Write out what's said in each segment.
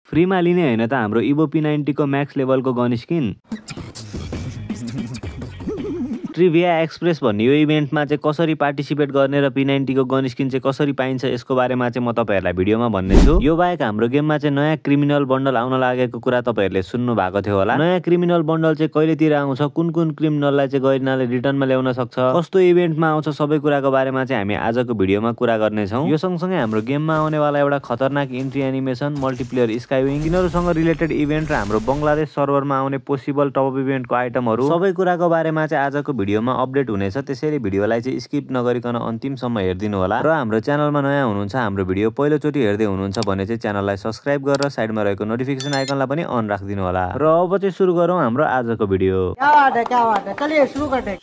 फ्रीमा लिने हैन त हाम्रो इभो P90 को म्याक्स लेभलको गन स्किन। ट्रिभिया एक्सप्रेस भन्ने यो इभेन्टमा चाहिँ कसरी पार्टिसिपेट गर्ने र P90 को गन स्किन चाहिँ कसरी पाइन्छ यसको बारेमा चाहिँ म तपाईहरुलाई भिडियोमा भन्ने छु। यो बाहेक हाम्रो गेममा चाहिँ नयाँ क्रिमिनल बन्डल आउन लागेको कुरा तपाईहरुले सुन्नु भएको थियो होला। नयाँ क्रिमिनल बन्डल चाहिँ कहिलेतिर आउँछ, कुन क्रिमिनललाई चाहिँ गरिनाले रिटर्नमा ल्याउन सक्छ, कस्तो इभेन्टमा आउँछ, सबै कुराको बारेमा चाहिँ हामी आजको भिडियोमा कुरा गर्ने छौं। यो सँगसँगै हाम्रो गेममा आउने वाला एउटा खतरनाक इन्ट्री एनिमेसन, मल्टिप्लेयर स्काईविङ, तिनीहरुसँग रिलेटेड इभेन्ट र हाम्रो बंगलादेश सर्भरमा आउने पोसिबल टप इभेन्टको आइटमहरु सबै कुराको बारेमा चाहिँ आजको भिडियोमा अपडेट हुनेछ। त्यसैले भिडियोलाई चाहिँ स्किप नगरिकन अन्तिमसम्म हेर्दिनु होला र हाम्रो च्यानलमा नयाँ हुनुहुन्छ, हाम्रो भिडियो पहिलोचोटी हेर्दै हुनुहुन्छ भने चाहिँ च्यानललाई सब्स्क्राइब गरेर साइडमा रहेको नोटिफिकेसन आइकनलाई पनि अन राखिदिनु होला। र अब चाहिँ सुरु गरौँ हाम्रो आजको भिडियो।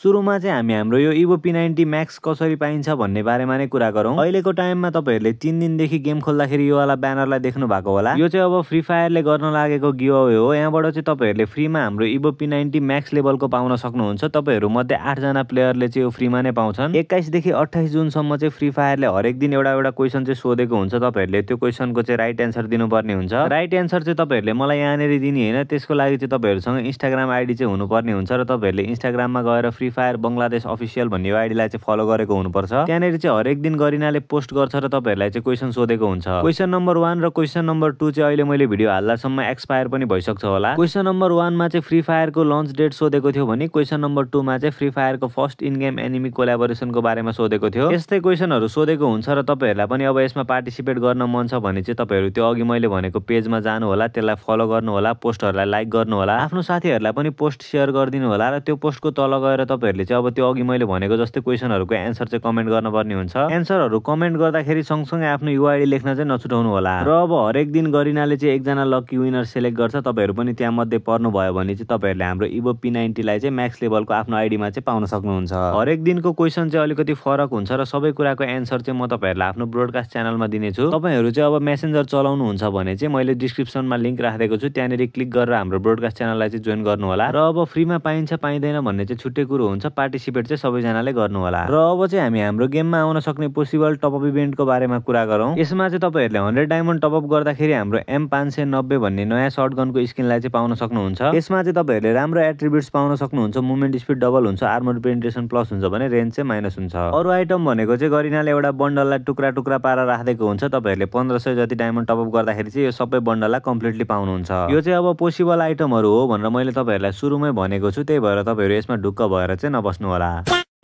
सुरुमा चाहिँ हामी हाम्रो यो इभो P90 म्याक्स कसरी पाइन्छ भन्ने बारेमा नै कुरा गरौँ। अहिलेको टाइममा तपाईहरुले 3 दिनदेखि गेम खोल्दाखेरि यो वाला ब्यानरलाई देख्नु भएको होला। यो चाहिँ अब फ्री फायरले गर्न लागेको गिभअवे हो। यहाँबाट चाहिँ तपाईहरुले फ्रीमा हाम्रो इभो P90 म्याक्स लेभलको पाउन सक्नुहुन्छ। तपाईहरु मध्ये 8 जना प्लेयरले चाहिँ यो फ्रीमा नै पाउँछन्। 21 देखि 28 जुनसम्म चाहिँ फ्री फायरले हरेक दिन एउटा क्वेशन चाहिँ सोधेको हुन्छ। तपाईहरुले त्यो क्वेशनको चाहिँ राइट एन्सर दिनुपर्ने हुन्छ। राइट एन्सर चाहिँ तपाईहरुले मलाई यहाँनेरि दिने हैन, त्यसको लागि चाहिँ तपाईहरुसँग इन्स्टाग्राम आइडी चाहिँ हुनुपर्ने हुन्छ र तपाईहरुले इन्स्टाग्राममा गएर फ्री फायर बंगलादेश अफिसियल भन्ने आइडीलाई चाहिँ फलो गरेको हुनुपर्छ। त्यहाँनेरि चाहिँ हरेक दिन गरिनाले पोस्ट गर्छ र तपाईहरुलाई चाहिँ क्वेशन सोधेको हुन्छ। क्वेशन नम्बर 1 र क्वेशन नम्बर 2 चाहिँ अहिले मैले भिडियो हाल्दासम्म एक्सपायर पनि भइसक्छ होला। क्वेशन नम्बर 1 मा चाहिँ फ्री फायरको लन्च डेट सोधेको थियो भने क्वेशन नम्बर 2 मा चाहिँ फ्री फायरको फर्स्ट इन गेम एनिमी कोल्याबोरेसनको बारेमा सोधेको थियो। यस्तै क्वेशनहरु सोधेको हुन्छ र तपाईहरुलाई पनि अब यसमा पार्टिसिपेट गर्न मन छ भने चाहिँ तपाईहरु त्यो अघि मैले भनेको पेजमा जानु होला, त्यसलाई फलो गर्नु होला, पोस्टहरुलाई लाइक गर्नु होला, आफ्नो साथीहरुलाई पनि पोस्ट शेयर गरिदिनु होला र त्यो पोस्टको तल गएर तपाईहरुले चाहिँ अब त्यो अघि मैले भनेको जस्तै क्वेशनहरुको एन्सर चाहिँ कमेन्ट गर्नुपर्ने हुन्छ। एन्सरहरु कमेन्ट गर्दाखेरि सँगसँगै आफ्नो युआईडी लेख्न चाहिँ नछुटाउनु होला। र अब हरेक दिन गरिनाले चाहिँ एकजना लकी विनर सेलेक्ट गर्छ। तपाईहरु पनि त्या मध्ये पर्नु भयो भने चाहिँ तपाईहरुले हाम्रो इभो P90 लाई चाहिँ म्याक्स लेभलको आफ्नो आइडीमा चाहिँ पाउन सक्नुहुन्छ। हरेक दिनको क्वेशन चाहिँ अलिकति फरक हुन्छ र सबै कुराको एन्सर चाहिँ म तपाईहरुलाई आफ्नो ब्रोडकास्ट च्यानलमा दिनेछु। तपाईहरु चाहिँ अब मेसेन्जर चलाउनु हुन्छ भने चाहिँ मैले डिस्क्रिप्सनमा लिंक राखेको छु, त्यहाँनेरि क्लिक गरेर हाम्रो ब्रोडकास्ट च्यानललाई चाहिँ जोइन गर्नु होला। र अब फ्रीमा पाइन्छ पाइदैन भन्ने चाहिँ छुट्टै कुरो हुन्छ, पार्टिसिपेट चाहिँ सबैजनाले गर्नु होला। र अब चाहिँ हामी हाम्रो गेममा आउन सक्ने पोसिबल टप अप इभेन्टको बारेमा कुरा गरौँ। यसमा चाहिँ तपाईहरुले 100 डायमन्ड टप अप गर्दाखेरि हाम्रो M590 भन्ने नयाँ शटगनको स्किनलाई चाहिँ पाउन सक्नुहुन्छ। यसमा चाहिँ तपाईहरुले राम्रो एट्रिब्युट्स पाउन सक्नुहुन्छ। मुभमेन्ट स्पिड डबल हुन्छ, आर्मर पेनिट्रेसन प्लस हुन्छ भने रेन्ज चाहिँ माइनस हुन्छ। अरु आइटम भनेको चाहिँ गरिनाले एउटा बन्डललाई टुक्रा पारेर राखेको हुन्छ। तपाईहरुले 1500 जति डायमन्ड टप अप गर्दाखेरि चाहिँ यो सबै बन्डललाई कम्प्लिटली पाउनुहुन्छ। यो चाहिँ अब पोसिबल आइटमहरु हो भनेर मैले तपाईहरुलाई सुरुमै भनेको छु, त्यही भएर तपाईहरु यसमा ढुक्क भएर चाहिँ नबस्नु होला।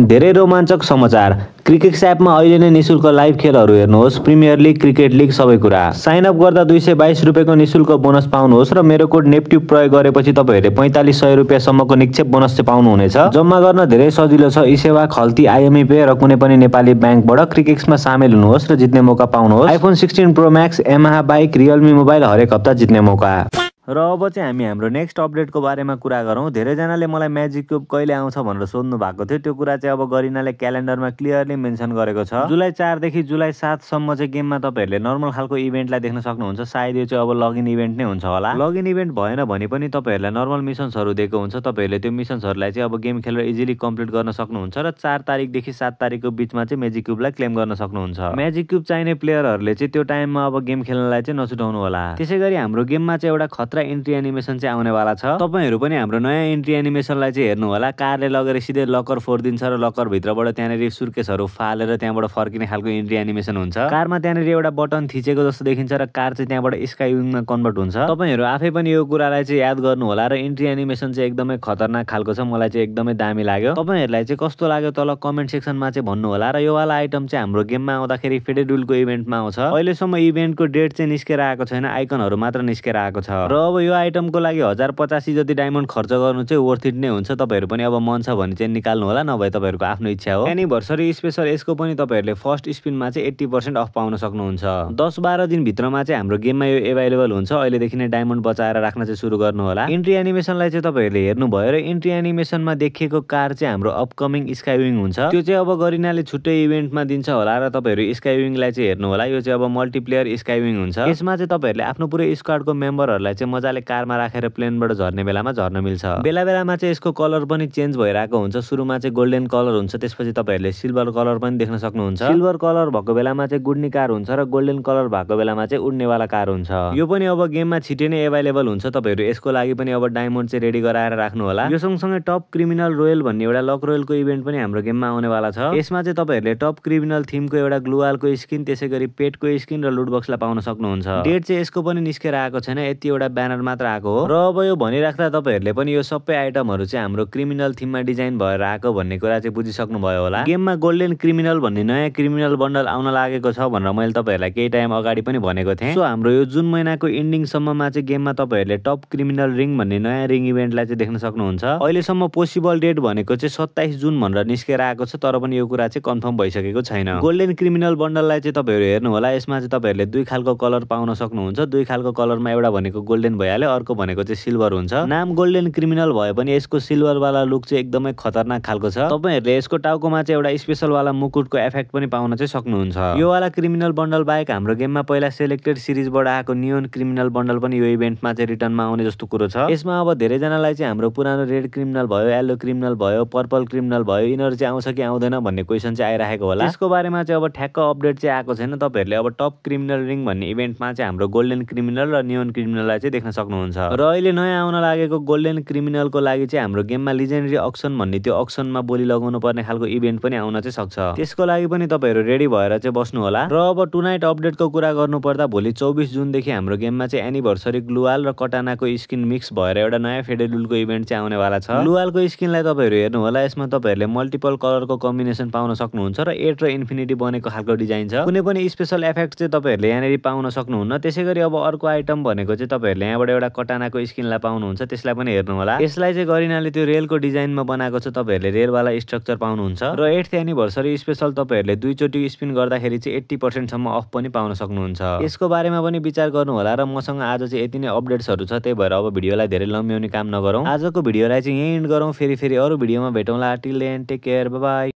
धेरै रोमाञ्चक समाचार। क्रिकेट एपमा अहिले नै निशुल्क लाइभ खेलहरु हेर्नुहोस्। प्रिमियर लिग, क्रिकेट लिग सबै कुरा। साइन अप गर्दा 222 रुपैयाँको निशुल्क बोनस पाउनुहोस् र मेरो कोड नेप्ट्युब प्रयोग गरेपछि तपाईहरुले 4500 रुपैयाँसम्मको निक्षेप बोनस चाहिँ पाउनुहुनेछ। जम्मा गर्न धेरै सजिलो छ। ई-सेवा, खल्ती, आईएमई पे र कुनै पनि नेपाली बैंकबाट क्रिकेक्समा सामेल हुनुहोस् र जित्ने मौका पाउनुहोस्। IPhone 16 pro max, Yamaha bike, Realme mobile हरेक हप्ता जित्ने मौका। र अब चाहिँ हामी हाम्रो नेक्स्ट अपडेटको बारेमा कुरा गरौँ। धेरैजनाले मलाई म्याजिक क्युब कहिले आउँछ भनेर सोध्नु भएको थियो। त्यो कुरा चाहिँ अब गरिनाले क्यालेन्डरमा क्लियरली मेन्सन गरेको छ। जुलाई 4 देखि जुलाई 7 सम्म चाहिँ गेममा तपाईहरुले नर्मल खालको इभेन्टलाई देख्न सक्नुहुन्छ। सायद यो चाहिँ अब लगइन इभेन्ट नै हुन्छ होला। लगइन इभेन्ट भएन भने पनि तपाईहरुलाई नर्मल मिशन्सहरु दिएको हुन्छ। तपाईहरुले त्यो मिशन्सहरुलाई चाहिँ अब गेम खेलेर इजिली कम्प्लिट गर्न सक्नुहुन्छ र 4 तारिख देखि 7 तारिखको बीचमा चाहिँ म्याजिक क्युबलाई क्लेम गर्न सक्नुहुन्छ। म्याजिक क्युब चाहिने प्लेयरहरुले चाहिँ त्यो टाइममा अब गेम खेल्नलाई चाहिँ नछुटाउनु होला। त्यसैगरी हाम्रो गेममा चाहिँ एउटा खतरा इन्ट्री एनिमेसन चाहिँ आउने वाला छ। तपाईहरु पनि हाम्रो नयाँ इन्ट्री एनिमेसनलाई चाहिँ हेर्नु होला। कारले लगेर सिधै लकर फोर्दिन्छ र लकर भित्रबाट त्यहाँनेरि सुर्केसहरु फालेर त्यहाँबाट फर्किने खालको इन्ट्री एनिमेसन हुन्छ। कारमा त्यहाँनेरि एउटा बटन थिचेको जस्तो देखिन्छ र कार चाहिँ त्यहाँबाट स्काईविङमा कन्भर्ट हुन्छ। तपाईहरु आफै पनि यो कुरालाई चाहिँ याद गर्नु होला र इन्ट्री एनिमेसन चाहिँ एकदमै खतरनाक खालको छ। मलाई चाहिँ एकदमै दामी लाग्यो। तपाईहरुलाई चाहिँ कस्तो लाग्यो तल कमेन्ट सेक्सनमा चाहिँ भन्नु होला। र यो वाला आइटम चाहिँ हाम्रो गेममा आउँदाखेरि फेडेडुलको इभेन्टमा आउँछ। अहिलेसम्म इभेन्टको डेट चाहिँ निस्केर आएको छैन, आइकनहरु मात्र निस्केर आएको छ। र अब यो आइटमको लागि 1085 जति डायमन्ड खर्च गर्नु चाहिँ वर्थ इट नै हुन्छ। तपाईहरु पनि अब मन छ भने चाहिँ निकाल्नु होला, नभए तपाईहरुको आफ्नो इच्छा हो। एनिभर्सरी स्पेशल यसको पनि तपाईहरुले फर्स्ट स्पिनमा चाहिँ 80% अफ पाउन सक्नुहुन्छ। 10-12 दिन भित्रमा चाहिँ हाम्रो गेममा यो अवेलेबल हुन्छ। अहिलेदेखि नै डायमन्ड बचाएर राख्न चाहिँ सुरु गर्नु होला। इन्ट्री एनिमेसनलाई चाहिँ तपाईहरुले हेर्नु भयो र इन्ट्री एनिमेसनमा देखिएको कार चाहिँ हाम्रो अपकमिङ स्काईविङ हुन्छ। त्यो चाहिँ अब गरिनाले छुट्टै इभेन्टमा दिन्छ होला र तपाईहरु स्काईविङलाई चाहिँ हेर्नु होला। यो चाहिँ अब मल्टिप्लेयर स्काईविङ हुन्छ। यसमा चाहिँ तपाईहरुले आफ्नो पुरै स्क्वाडको मेम्बरहरुलाई चाहिँ मजाले कारमा राखेर प्लेनबाट झर्ने बेलामा झर्न मिल्छ। बेला बेलामा चाहिँ यसको कलर पनि चेन्ज भइरहेको हुन्छ। सुरुमा चाहिँ गोल्डन कलर हुन्छ, त्यसपछि तपाईहरुले सिल्भर कलर पनि देख्न सक्नुहुन्छ। सिल्भर कलर भएको बेलामा चाहिँ गुड्ने कार हुन्छ र गोल्डन कलर भएको बेलामा चाहिँ उड्नेवाला कार हुन्छ। यो पनि अब गेममा छिटै नै एभाइलेबल हुन्छ। तपाईहरु यसको लागि पनि अब डायमन्ड चाहिँ रेडी गराएर राख्नु होला। यो सँगसँगै टप क्रिमिनल रोयल भन्ने एउटा लक रोयलको इभेन्ट पनि हाम्रो गेममा आउनेवाला छ। यसमा चाहिँ तपाईहरुले टप क्रिमिनल थीमको एउटा ग्लुवालको स्किन, त्यसैगरी पेटको स्किन र लुट बक्सलाई पाउन सक्नुहुन्छ। डेट चाहिँ यसको पनि निस्केर आएको छैन, यति एउटा ब्यानर मात्र आएको हो। र अब यो भनिराख्दा तपाईहरुले पनि यो सबै आइटमहरु चाहिँ हाम्रो क्रिमिनल थीममा डिजाइन भएर आएको भन्ने कुरा चाहिँ बुझिसक्नु भयो होला। गेममा गोल्डन क्रिमिनल भन्ने नयाँ क्रिमिनल बन्डल आउन लागेको छ भनेर मैले तपाईहरुलाई केही टाइम अगाडि पनि भनेको थिएँ। सो हाम्रो यो जुन महिनाको एन्डिङ सम्ममा चाहिँ गेममा तपाईहरुले टप क्रिमिनल रिङ भन्ने नयाँ रिङ इभेन्टलाई चाहिँ देख्न सक्नुहुन्छ। अहिलेसम्म पोसिबल डेट भनेको चाहिँ 27 जुन भनेर निस्केर आएको छ, तर पनि यो कुरा चाहिँ कन्फर्म भइसकेको छैन। गोल्डन क्रिमिनल बन्डललाई चाहिँ तपाईहरु हेर्नु होला। यसमा चाहिँ तपाईहरुले दुई खालको कलर पाउन सक्नुहुन्छ। दुई खालको कलरमा एउटा भनेको गोल्डन भइहाल्यो, अर्को भनेको चाहिँ सिल्भर हुन्छ। नाम गोल्डन क्रिमिनल भए पनि यसको सिल्भर वाला लुक चाहिँ एकदमै खतरनाक खालको छ। तपाईहरुले यसको टाउकोमा चाहिँ एउटा स्पेशल वाला मुकुटको इफेक्ट पनि पाउन चाहिँ सक्नुहुन्छ। यो वाला क्रिमिनल बन्डल बाहेक हाम्रो गेममा पहिला सेलेक्टेड सिरिजबाट आएको नियोन क्रिमिनल बन्डल पनि यो इभेन्टमा चाहिँ रिटर्नमा आउने जस्तो कुरो छ। यसमा अब धेरै जनालाई चाहिँ हाम्रो पुरानो रेड क्रिमिनल भयो, येलो क्रिमिनल भयो, पर्पल क्रिमिनल भयो, यिनीहरु चाहिँ आउँछ कि आउँदैन भन्ने क्वेशन चाहिँ आइराखेको होला। यसको बारेमा चाहिँ अब ठ्याक्क अपडेट चाहिँ आएको छैन। तपाईहरुले अब टप क्रिमिनल रिङ भन्ने इभेन्टमा चाहिँ हाम्रो गोल्डन क्रिमिनल र नियोन क्रिमिनललाई चाहिँ देख्न सक्नुहुन्छ। र अहिले नयाँ आउन लागेको गोल्डन क्रिमिनलको लागि चाहिँ हाम्रो गेममा लिजेन्डरी अक्सन भन्ने त्यो अक्सनमा बोली लगाउनु पर्ने खालको इभेन्ट पनि आउन चाहिँ सक्छ। त्यसको लागि पनि तपाईहरु रेडी भएर चाहिँ बस्नु होला। र अब टुनाइट अपडेटको कुरा गर्नु पर्दा भोलि 24 जुनदेखि हाम्रो गेममा चाहिँ एनिभर्सरी ग्लुवाल र कटानाको स्किन मिक्स भएर एउटा नयाँ फेडेलुलको इभेन्ट चाहिँ आउनेवाला छ। ग्लुवालको स्किनलाई तपाईहरु हेर्नु होला। यसमा तपाईहरुले मल्टिपल कलरको कम्बिनेसन पाउन सक्नुहुन्छ र 8 र इन्फिनिटी बनेको खालको डिजाइन छ। कुनै पनि स्पेशल इफेक्ट चाहिँ तपाईहरुले यहाँनेरि पाउन सक्नुहुन्न। त्यसैगरी अब अर्को आइटम भनेको चाहिँ तपाईहरुले यहाँबाट एउटा कटानाको स्किनलाई पाउनुहुन्छ, त्यसलाई पनि हेर्नु होला। यसलाई चाहिँ गरिनाले त्यो रेलको डिजाइनमा बनाएको छ। तपाईहरुले रेलवाला स्ट्रक्चर पाउनुहुन्छ र 8th एनिभर्सरी स्पेशल तपाईहरुले दुई चोटी स्पिन गर्दाखेरि चाहिँ 80% सम्म अफ पनि पाउन सक्नुहुन्छ। यसको बारेमा पनि विचार गर्नु होला। र मसँग आज चाहिँ यति नै अपडेट्सहरु छ, त्यही भएर अब भिडियोलाई धेरै लम्ब्याउने काम नगरौँ। आजको भिडियोलाई चाहिँ यही एन्ड गरौँ। फेरि अरु भिडियोमा भेटौँला। Till then take care, bye by.